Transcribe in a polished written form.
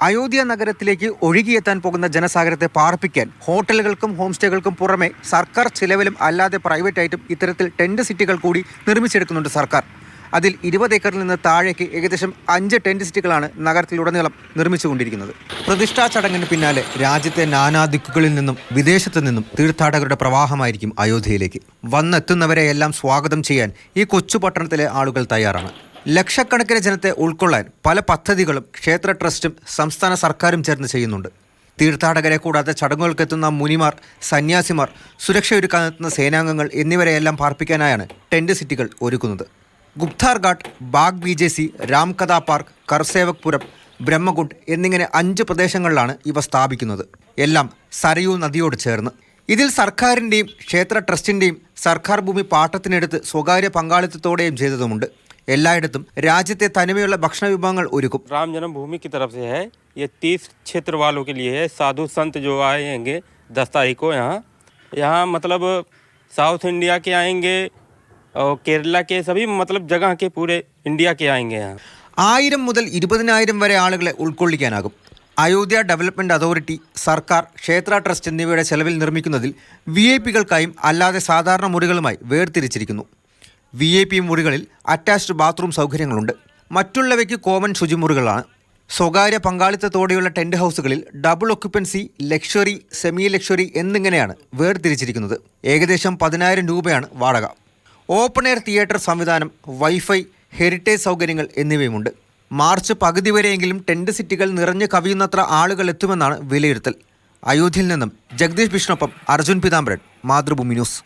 അയോധ്യ നഗരത്തിലേക്ക് ഒഴുകിയെത്താൻ പോകുന്ന ജനസാഗരത്തെ പാർപ്പിക്കാൻ ഹോട്ടലുകൾക്കും ഹോം സ്റ്റേകൾക്കും പുറമെ സർക്കാർ ചിലവിലും അല്ലാതെ പ്രൈവറ്റായിട്ടും ഇത്തരത്തിൽ ടെന്റ് സിറ്റികൾ കൂടി നിർമ്മിച്ചെടുക്കുന്നുണ്ട് സർക്കാർ. അതിൽ 20 ഏക്കറിൽ നിന്ന് താഴേക്ക് ഏകദേശം 5 ടെന്റ് സിറ്റികളാണ് നഗരത്തിലുടനീളം നിർമ്മിച്ചുകൊണ്ടിരിക്കുന്നത്. പ്രതിഷ്ഠാ ചടങ്ങിന് പിന്നാലെ രാജ്യത്തെ നാനാദിക്കുകളിൽ നിന്നും വിദേശത്തു നിന്നും തീർത്ഥാടകരുടെ പ്രവാഹമായിരിക്കും അയോധ്യയിലേക്ക്. വന്നെത്തുന്നവരെയെല്ലാം സ്വാഗതം ചെയ്യാൻ ഈ കൊച്ചു പട്ടണത്തിലെ ആളുകൾ തയ്യാറാണ്. ലക്ഷക്കണക്കിന് ജനത്തെ ഉൾക്കൊള്ളാൻ പല പദ്ധതികളും ക്ഷേത്ര ട്രസ്റ്റും സംസ്ഥാന സർക്കാരും ചേർന്ന് ചെയ്യുന്നുണ്ട്. തീർത്ഥാടകരെ കൂടാതെ ചടങ്ങുകൾക്കെത്തുന്ന മുനിമാർ, സന്യാസിമാർ, സുരക്ഷയൊരുക്കാനെത്തുന്ന സേനാംഗങ്ങൾ എന്നിവരെയെല്ലാം പാർപ്പിക്കാനായാണ് ടെന്റ് സിറ്റികൾ ഒരുക്കുന്നത്. ഗുപ്താർ ഘാട്ട്, ബാഗ് BJC, രാംകഥാ പാർക്ക്, കർസേവക്പുരം, ബ്രഹ്മകുണ്ട് എന്നിങ്ങനെ 5 പ്രദേശങ്ങളിലാണ് ഇവ സ്ഥാപിക്കുന്നത്. എല്ലാം സരയൂ നദിയോട് ചേർന്ന്. ഇതിൽ സർക്കാരിൻ്റെയും ക്ഷേത്ര ട്രസ്റ്റിൻ്റെയും സർക്കാർ ഭൂമി പാട്ടത്തിനെടുത്ത് സ്വകാര്യ പങ്കാളിത്തത്തോടെയും ചെയ്തതുമുണ്ട്. എല്ലായിടത്തും രാജ്യത്തെ തനിമയുള്ള ഭക്ഷണ വിഭവങ്ങൾ ഒരുക്കും. राम जन्मभूमि की तरफ से है, ये 30 क्षेत्र वालों के लिए है. साधु संत जो आएंगे 10 तारीख को यहाँ मतलब साउथ इंडिया के आएंगे और केरला के सभी मतलब जगह के पूरे इंडिया के आएंगे यहाँ. 1000 മുതൽ 20,000 വരെ ആളുകളെ ഉൾക്കൊള്ളിക്കാനാകും. അയോധ്യ ഡെവലപ്മെൻറ്റ് അതോറിറ്റി, സർക്കാർ, ക്ഷേത്ര ട്രസ്റ്റ് എന്നിവയുടെ ചെലവിൽ നിർമ്മിക്കുന്നതിൽ VIP-കൾക്കായും അല്ലാതെ സാധാരണ മുറികളുമായി വേർതിരിച്ചിരിക്കുന്നു. VIP മുറികളിൽ അറ്റാച്ച്ഡ് ബാത്റൂം സൗകര്യങ്ങളുണ്ട്. മറ്റുള്ളവയ്ക്ക് കോമൺ ശുചിമുറികളാണ്. സ്വകാര്യ പങ്കാളിത്തത്തോടെയുള്ള ടെൻറ്റ് ഹൗസുകളിൽ double occupancy, luxury, semi luxury എന്നിങ്ങനെയാണ് വേർതിരിച്ചിരിക്കുന്നത്. ഏകദേശം 10,000 രൂപയാണ് വാടക. ഓപ്പൺ എയർ തിയേറ്റർ സംവിധാനം, വൈഫൈ, ഹെറിറ്റേജ് സൗകര്യങ്ങൾ എന്നിവയുമുണ്ട്. മാർച്ച് പകുതി വരെയെങ്കിലും ടെൻറ്റ് സിറ്റികൾ നിറഞ്ഞു കവിയുന്നത്ര ആളുകൾ എത്തുമെന്നാണ് വിലയിരുത്തൽ. അയോധ്യയിൽ നിന്നും ജഗദീഷ് ബിഷ്ണൊപ്പം അർജുൻ പീതാംബരൻ, മാതൃഭൂമി ന്യൂസ്.